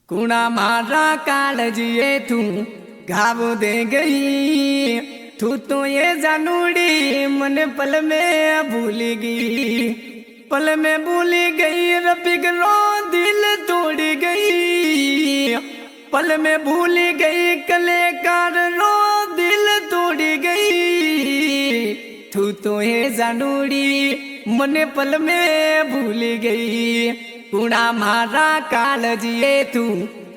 कुणा मारा कालजिए तू घाव दे गई। तू तो ये जानूड़ी मन पल में भूल गई, पल में भूल गई। रफीक रो दिल तोड़ गई, पल में भूल गई। कलेकार रो दिल तोड़ गई। तू तो ये जानूड़ी मन पल में भूल गई। कुणा मारा कालजिए तू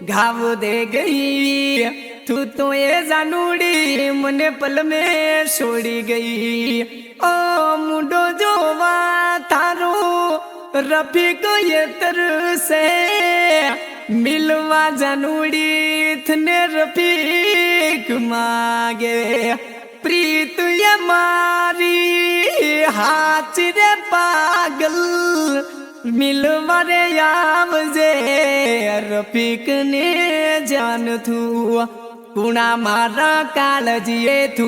घाव दे गई। तू तो ये जानूड़ी मने पल में छोड़ी गई। ओ मुंडो जोवा थारो रफीक ये तरसे मिलवा जानूड़ी थने रफीक मांगे। प्रीत ये मारी हाथ रे पागल मिलवारे आवजे। रफीक ने जान थू कुणा मारा कालजिए तू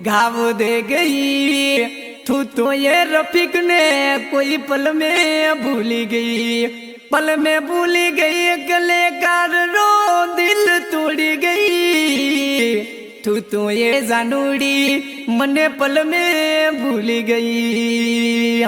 घाव दे गई। तू तो ये रफीक ने कोई पल में भूल गई, पल में भूल गई। कलेकार रो दिल तोड़ गई। तू तो ये जानूड़ी मने पल में भूल गई।